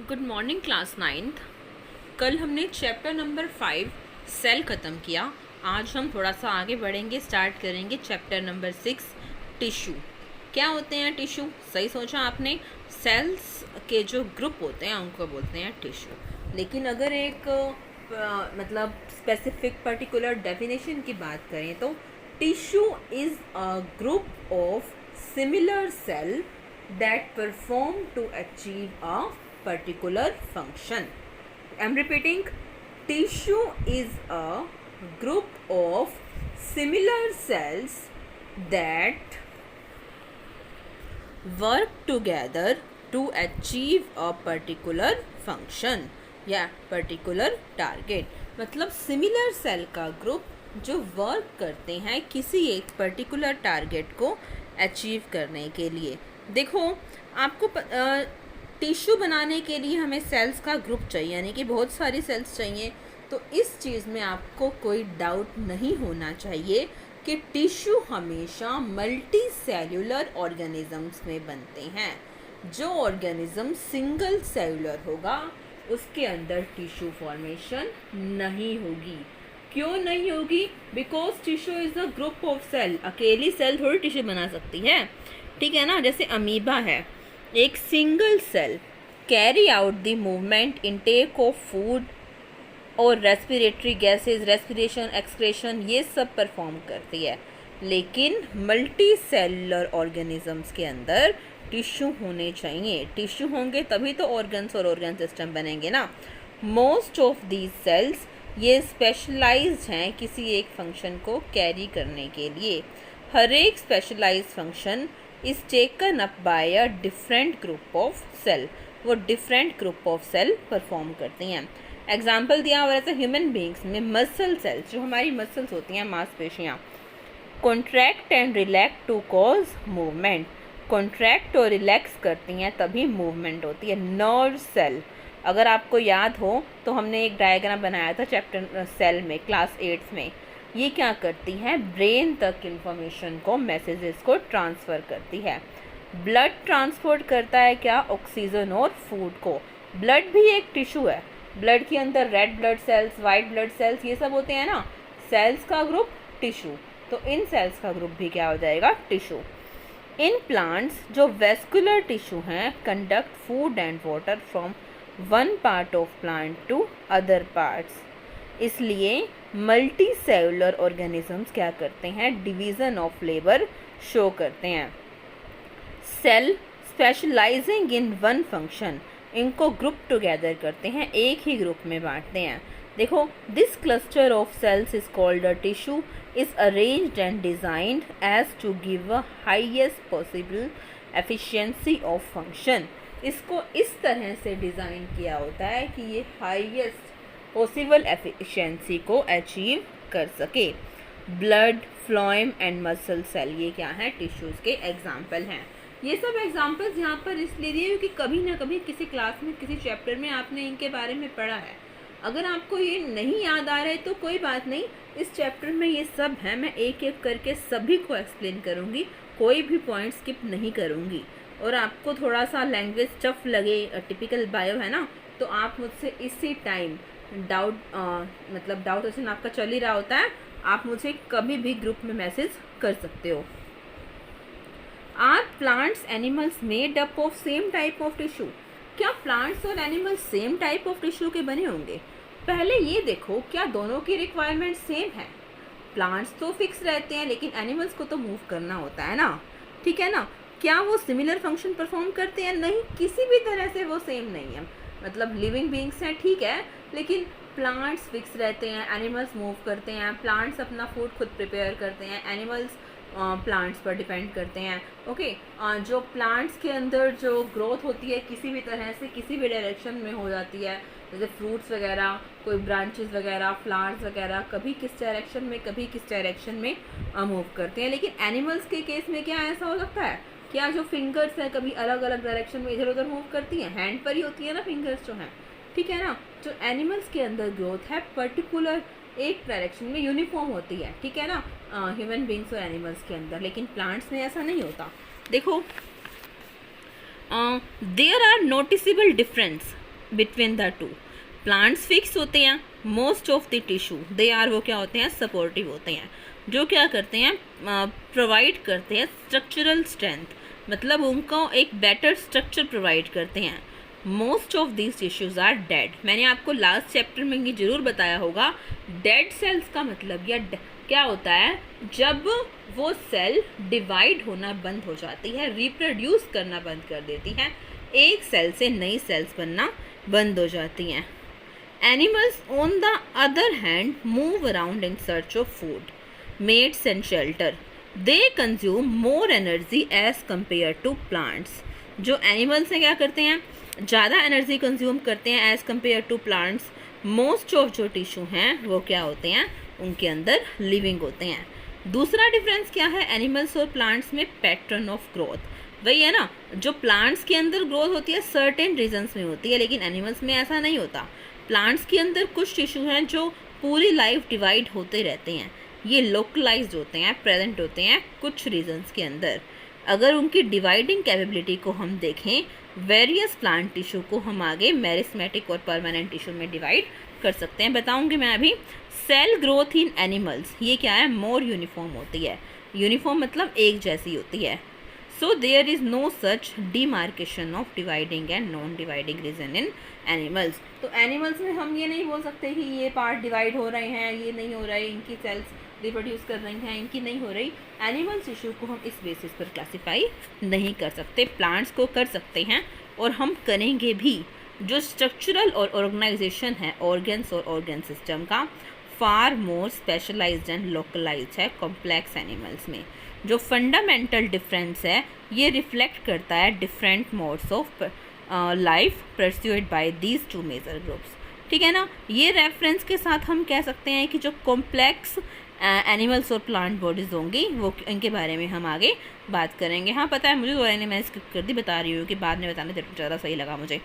Good morning class 9th। कल हमने chapter number 5 cell ख़त्म किया। आज हम थोड़ा सा आगे बढ़ेंगे, स्टार्ट करेंगे चैप्टर नंबर 6 टिश्यू। क्या होते हैं टिश्यू? सही सोचा आपने, सेल्स के जो ग्रुप होते हैं उनको बोलते हैं टिश्यू। लेकिन अगर एक मतलब स्पेसिफिक पर्टिकुलर डेफिनेशन की बात करें तो tissue is a group of similar cell that perform to achieve a particular function. I'm repeating, tissue is a group of similar cells that work together to achieve a particular function या particular target। मतलब similar cell का group जो work करते हैं किसी एक particular target को achieve करने के लिए। देखो, आपको टिश्यू बनाने के लिए हमें सेल्स का ग्रुप चाहिए, यानी कि बहुत सारी सेल्स चाहिए। तो इस चीज़ में आपको कोई डाउट नहीं होना चाहिए कि टिश्यू हमेशा मल्टी सेल्यूलर ऑर्गेनिजम्स में बनते हैं। जो ऑर्गेनिज्म सिंगल सेल्यूलर होगा उसके अंदर टिश्यू फॉर्मेशन नहीं होगी। क्यों नहीं होगी? Because tissue is a group of cell. अकेली सेल थोड़ी टिश्यू बना सकती है, ठीक है ना। जैसे अमीबा है, एक single cell carry out the movement intake of food और रेस्पिरेटरी गैसेस, रेस्पिरेशन, एक्सक्रेशन, ये सब परफॉर्म करती है। लेकिन मल्टी सेलुलर ऑर्गेनिजम्स के अंदर टिश्यू होने चाहिए। टिश्यू होंगे तभी तो ऑर्गन्स और ऑर्गन सिस्टम बनेंगे ना। मोस्ट ऑफ दीज सेल्स ये स्पेशलाइज्ड हैं किसी एक फंक्शन को कैरी करने के लिए। हर एक specialised function is taken up by a different group of cell. वो different group of cell perform करती हैं। एग्जाम्पल दिया हुआ है ह्यूमन बींग्स में मसल सेल्स, जो हमारी मसल्स होती हैं, मांसपेशियाँ, contract and relax to cause movement. Contract और रिलैक्स करती हैं तभी मूवमेंट होती है। नर्व सेल, अगर आपको याद हो तो हमने एक डायग्राम बनाया था चैप्टर सेल में क्लास 8 में। ये क्या करती है? ब्रेन तक इंफॉर्मेशन को, मैसेजेस को ट्रांसफ़र करती है। ब्लड ट्रांसपोर्ट करता है क्या? ऑक्सीजन और फूड को। ब्लड भी एक टिश्यू है। ब्लड के अंदर red blood cells, white blood cells, ये सब होते हैं ना। सेल्स का ग्रुप टिश्यू, तो इन सेल्स का ग्रुप भी क्या हो जाएगा? टिश्यू। इन प्लांट्स जो वेस्कुलर टिश्यू हैं conduct food and water from one part of plant to other parts. इसलिए मल्टी सेलुलर ऑर्गेनिजम्स क्या करते हैं? डिवीज़न ऑफ लेबर शो करते हैं। Cell specialising in one function, इनको ग्रुप टुगेदर करते हैं, एक ही ग्रुप में बांटते हैं। देखो, this cluster of cells is called a tissue, is arranged and designed as to give a highest possible efficiency of function. इसको इस तरह से डिज़ाइन किया होता है कि ये हाईएस्ट पॉसिबल एफिशिएंसी को अचीव कर सके। Blood, phloem and muscle cell, ये क्या है? टिश्यूज़ के एग्जाम्पल हैं। ये सब एग्जाम्पल्स यहाँ पर इसलिए दिए क्योंकि कभी ना कभी किसी क्लास में, किसी चैप्टर में आपने इनके बारे में पढ़ा है। अगर आपको ये नहीं याद आ रहा है तो कोई बात नहीं, इस चैप्टर में ये सब है। मैं एक एक करके सभी को एक्सप्लेन करूँगी, कोई भी पॉइंट स्किप नहीं करूँगी। और आपको थोड़ा सा लैंग्वेज टफ लगे, टिपिकल बायो है ना, तो आप मुझसे इसी टाइम डाउट क्वेश्चन आपका चल ही रहा होता है, आप मुझे कभी भी ग्रुप में मैसेज कर सकते हो। Are plants animals made up of same type of tissue? क्या प्लांट्स और animals same type of tissue के बने होंगे? पहले ये देखो, क्या दोनों की रिक्वायरमेंट सेम है? प्लांट्स तो फिक्स रहते हैं लेकिन एनिमल्स को तो मूव करना होता है ना, ठीक है ना। क्या वो सिमिलर फंक्शन परफॉर्म करते हैं? नहीं, किसी भी तरह से वो सेम नहीं है। मतलब लिविंग बींग्स हैं, ठीक है, लेकिन प्लांट्स फिक्स रहते हैं, एनिमल्स मूव करते हैं। प्लांट्स अपना फूड खुद प्रिपेयर करते हैं, एनिमल्स प्लांट्स पर डिपेंड करते हैं। ओके, जो प्लांट्स के अंदर जो ग्रोथ होती है किसी भी तरह से, किसी भी डायरेक्शन में हो जाती है, जैसे फ्रूट्स वगैरह, कोई ब्रांचेस वगैरह, फ्लावर्स वगैरह, कभी किस डायरेक्शन में, कभी किस डायरेक्शन में मूव करते हैं। लेकिन एनिमल्स के केस में क्या ऐसा हो सकता है? क्या जो फिंगर्स हैं कभी अलग अलग डायरेक्शन में इधर उधर मूव करती हैं? हैंड पर ही होती है ना फिंगर्स जो हैं, ठीक है ना। जो एनिमल्स के अंदर ग्रोथ है पर्टिकुलर एक डायरेक्शन में यूनिफॉर्म होती है, ठीक है ना, ह्यूमन बींग्स और एनिमल्स के अंदर। लेकिन प्लांट्स में ऐसा नहीं होता। देखो, there are noticeable difference between the two. Plants fix होते हैं, most of the tissue they are वो क्या होते हैं, सपोर्टिव होते हैं, जो क्या करते हैं, प्रोवाइड करते हैं स्ट्रक्चरल स्ट्रेंथ, मतलब उनको एक बेटर स्ट्रक्चर प्रोवाइड करते हैं। Most of these tissues are dead. मैंने आपको लास्ट चैप्टर में ये जरूर बताया होगा, डेड सेल्स का मतलब या क्या होता है, जब वो सेल डिवाइड होना बंद हो जाती है, रिप्रोड्यूस करना बंद कर देती है, एक सेल से नई सेल्स बनना बंद हो जाती हैं। Animals on the other hand move around in search of food, mates and shelter. They consume more energy as compared to plants. जो एनिमल्स हैं क्या करते हैं, ज़्यादा एनर्जी कंज्यूम करते हैं as compare to plants. Most of जो tissue हैं वो क्या होते हैं, उनके अंदर लिविंग होते हैं। दूसरा डिफरेंस क्या है एनिमल्स और प्लांट्स में, पैटर्न ऑफ ग्रोथ। वही है ना, जो प्लांट्स के अंदर ग्रोथ होती है सर्टेन रीजन्स में होती है, लेकिन एनिमल्स में ऐसा नहीं होता। प्लांट्स के अंदर कुछ टिश्यू हैं जो पूरी लाइफ डिवाइड होते रहते हैं, ये लोकलाइज्ड होते हैं, प्रेजेंट होते हैं कुछ रीजन्स के अंदर। अगर उनकी डिवाइडिंग कैपेबिलिटी को हम देखें, वेरियस प्लांट टिश्यू को हम आगे मेरिस्मेटिक और परमानेंट टिश्यू में डिवाइड कर सकते हैं, बताऊंगी मैं अभी। सेल ग्रोथ इन एनिमल्स, ये क्या है, मोर यूनिफॉर्म होती है। यूनिफॉर्म मतलब एक जैसी होती है। So there is no such demarcation of dividing and non dividing region in animals. तो एनिमल्स में हम ये नहीं बोल सकते कि ये पार्ट डिवाइड हो रहे हैं, ये नहीं हो रहे, इनकी सेल्स रिप्रोड्यूस कर रही हैं, इनकी नहीं हो रही। एनिमल्स इशू को हम इस बेसिस पर क्लासीफाई नहीं कर सकते, प्लांट्स को कर सकते हैं और हम करेंगे भी। जो स्ट्रक्चरल और ऑर्गेनाइजेशन है ऑर्गन्स और ऑर्गन सिस्टम का, far more specialised and localised है कॉम्प्लेक्स एनिमल्स में। जो फंडामेंटल डिफरेंस है ये रिफ्लेक्ट करता है different modes of life pursued by these two major groups. ठीक है ना, ये रेफरेंस के साथ हम कह सकते हैं कि जो कॉम्प्लेक्स एनिमल्स और प्लांट बॉडीज़ होंगी वो इनके बारे में हम आगे बात करेंगे। हाँ पता है मुझे, तो मैंने स्किप कर दी, बता रही हूँ कि बाद में बताने ज़्यादा सही लगा मुझे।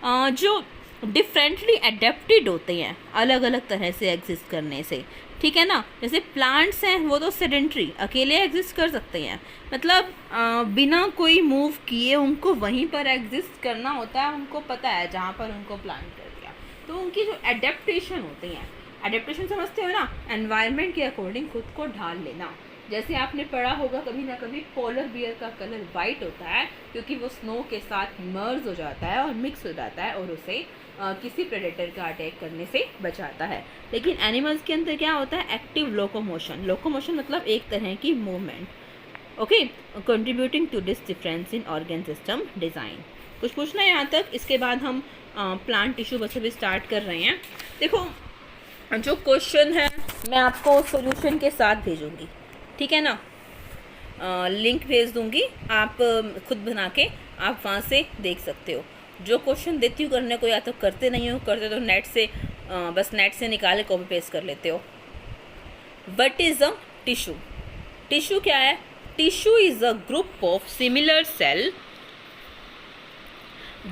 जो डिफरेंटली एडेप्टेड होते हैं अलग अलग तरह से एग्जिस्ट करने से, ठीक है ना। जैसे प्लांट्स हैं वो तो सेडेंट्री, अकेले एग्जिस्ट कर सकते हैं, मतलब बिना कोई मूव किए उनको वहीं पर एग्जिस्ट करना होता है, उनको पता है जहाँ पर उनको प्लांट कर दिया। तो उनकी जो एडेप्टेशन होती हैं, एडेप्टेशन समझते हो ना, एनवायरनमेंट के अकॉर्डिंग खुद को ढाल लेना। जैसे आपने पढ़ा होगा कभी ना कभी, पोलर बियर का कलर वाइट होता है क्योंकि वो स्नो के साथ मर्ज हो जाता है और मिक्स हो जाता है और उसे किसी प्रेडेटर का अटैक करने से बचाता है। लेकिन एनिमल्स के अंदर क्या होता है, एक्टिव लोकोमोशन। लोकोमोशन मतलब एक तरह की movement, okay, contributing to this difference in organ system design. कुछ पूछना है यहाँ तक, इसके बाद हम प्लांट टिश्यू बस अभी स्टार्ट कर रहे हैं। देखो जो क्वेश्चन है मैं आपको सॉल्यूशन के साथ भेजूंगी, ठीक है ना, लिंक भेज दूंगी, आप खुद बना के आप वहाँ से देख सकते हो। जो क्वेश्चन देती हूँ करने को, या तो करते नहीं हो, करते तो नेट से बस नेट से निकाले कॉपी पेस्ट कर लेते हो। What is a tissue? Tissue क्या है? Tissue is a group of similar cell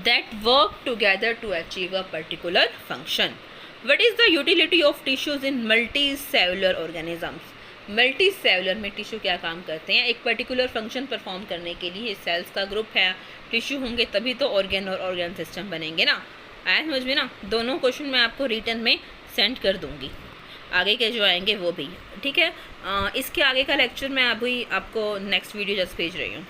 that work together to achieve a particular function. What is the utility of tissues in multicellular organisms? Multicellular में tissue क्या काम करते हैं? एक particular function perform करने के लिए सेल्स का ग्रुप है, टिश्यू होंगे तभी तो ऑर्गन और ऑर्गन सिस्टम बनेंगे ना। आया समझ में ना? दोनों क्वेश्चन मैं आपको रिटर्न में सेंड कर दूंगी, आगे के जो आएंगे वो भी, ठीक है। इसके आगे का लेक्चर मैं अभी आपको नेक्स्ट वीडियो जस्ट भेज रही हूँ।